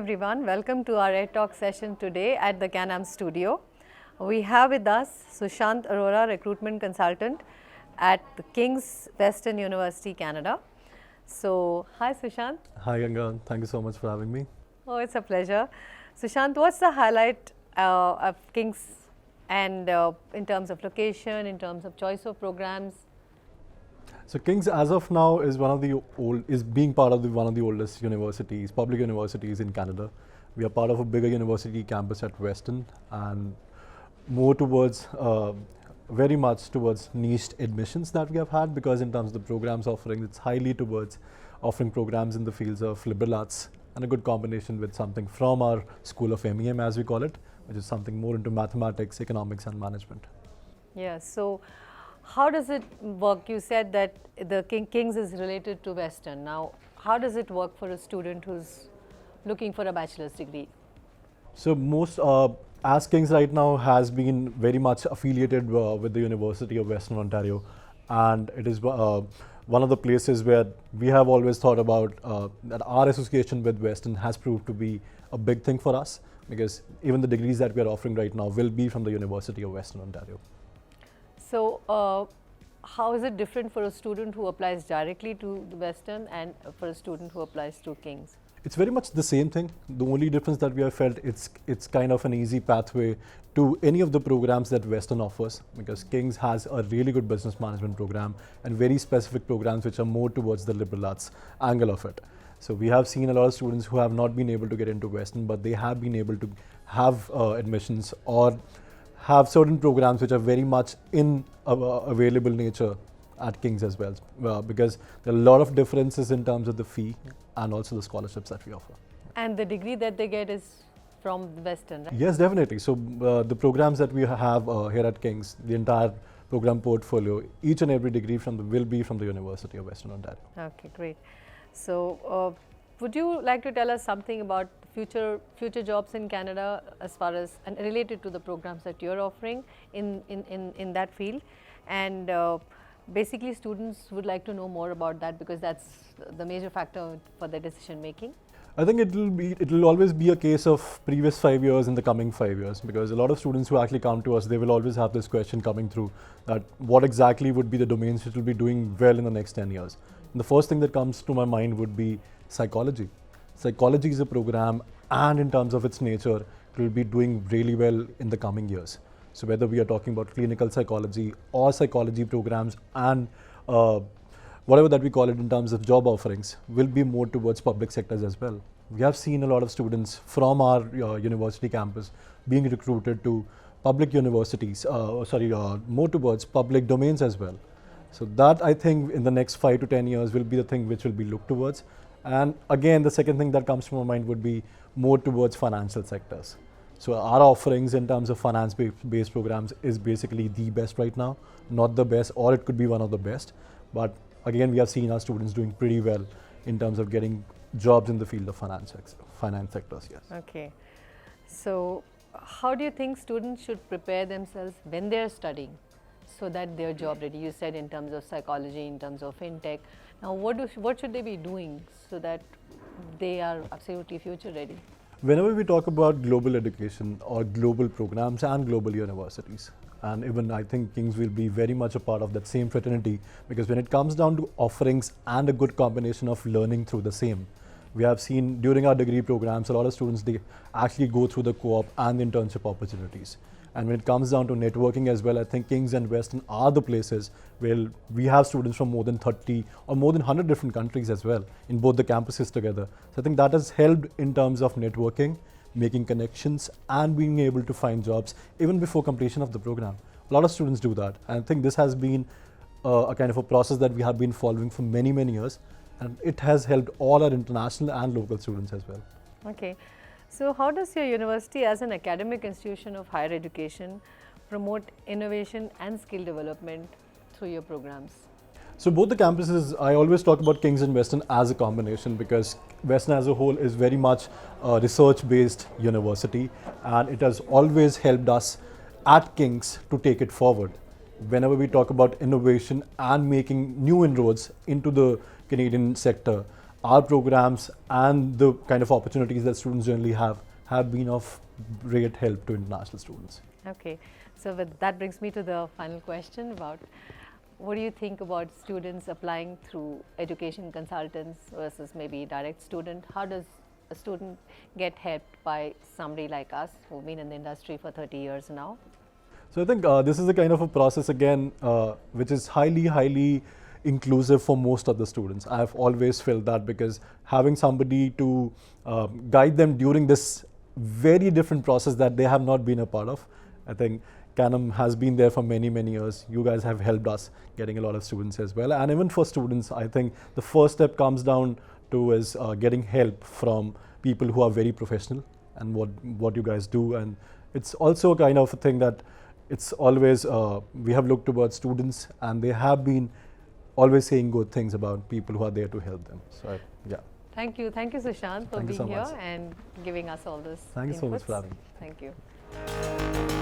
everyone, welcome to our EdTalk session today at the Canam studio. We have with us Sushant Arora, Recruitment Consultant at the King's Western University, Canada. So, hi Sushant. Hi Ganga, thank you so much for having me. Oh, it's a pleasure. Sushant, what's the highlight of King's and in terms of location, in terms of choice of programs? So King's as of now is one of the being part of one of the oldest universities, public universities in Canada. We are part of a bigger university campus at Western and more towards very much towards niche admissions that we have had, because in terms of the programs offering, it's highly towards offering programs in the fields of liberal arts and a good combination with something from our School of MEM, as we call it, which is something more into mathematics, economics and management. Yeah, so how does it work? You said that the King's is related to Western. Now, how does it work for a student who's looking for a bachelor's degree? So most, as King's right now has been very much affiliated with the University of Western Ontario, and it is one of the places where we have always thought about that our association with Western has proved to be a big thing for us, because even the degrees that we are offering right now will be from the University of Western Ontario. So, how is it different for a student who applies directly to the Western and for a student who applies to King's? It's very much the same thing. The only difference that we have felt, it's kind of an easy pathway to any of the programs that Western offers, because King's has a really good business management program and very specific programs which are more towards the liberal arts angle of it. So we have seen a lot of students who have not been able to get into Western, but they have been able to have admissions or have certain programs which are very much in available nature at King's as well, because there are a lot of differences in terms of the fee and also the scholarships that we offer. And the degree that they get is from the Western, right? Yes, definitely. So the programs that we have here at King's, the entire program portfolio, each and every degree will be from the University of Western Ontario. Okay, great. So would you like to tell us something about future jobs in Canada as far as and related to the programs that you're offering in that field? And basically students would like to know more about that, because that's the major factor for their decision making. I think it will always be a case of previous 5 years and the coming 5 years, because a lot of students who actually come to us, they will always have this question coming through, that what exactly would be the domains which will be doing well in the next 10 years. And the first thing that comes to my mind would be psychology. Psychology is a program, and in terms of its nature, it will be doing really well in the coming years. So whether we are talking about clinical psychology or psychology programs and whatever that we call it in terms of job offerings, will be more towards public sectors as well. We have seen a lot of students from our university campus being recruited to public universities, more towards public domains as well. So that, I think, in the next 5 to 10 years will be the thing which will be looked towards. And again, the second thing that comes to my mind would be more towards financial sectors. So our offerings in terms of finance-based programs is basically the best right now, not the best, or it could be one of the best. But again, we have seen our students doing pretty well in terms of getting jobs in the field of finance sectors, yes. Okay. So how do you think students should prepare themselves when they are studying so that they are job ready? You said in terms of psychology, in terms of fintech. Now what should they be doing so that they are absolutely future ready? Whenever we talk about global education or global programs and global universities, and even I think King's will be very much a part of that same fraternity, because when it comes down to offerings and a good combination of learning through the same, we have seen during our degree programs, a lot of students, they actually go through the co-op and internship opportunities. And when it comes down to networking as well, I think King's and Western are the places where we have students from more than 30 or more than 100 different countries as well in both the campuses together. So I think that has helped in terms of networking, making connections and being able to find jobs even before completion of the program. A lot of students do that. And I think this has been a kind of a process that we have been following for many, many years. And it has helped all our international and local students as well. Okay. So how does your university as an academic institution of higher education promote innovation and skill development through your programs? So both the campuses, I always talk about King's and Western as a combination, because Western as a whole is very much a research-based university, and it has always helped us at King's to take it forward. Whenever we talk about innovation and making new inroads into the Canadian sector, our programs and the kind of opportunities that students generally have been of great help to international students. Okay, so that brings me to the final question about what do you think about students applying through education consultants versus maybe direct student? How does a student get helped by somebody like us who've been in the industry for 30 years now? So I think this is a kind of a process again which is highly inclusive for most of the students. I've always felt that, because having somebody to guide them during this very different process that they have not been a part of. I think Canam has been there for many years. You guys have helped us getting a lot of students as well. And even for students, I think the first step comes down to is getting help from people who are very professional and what you guys do. And it's also a kind of a thing that it's always, we have looked towards students, and they have been always saying good things about people who are there to help them. So yeah. Thank you Sushant for being here much. and giving us all this. Thank you so much for having me. Thank you.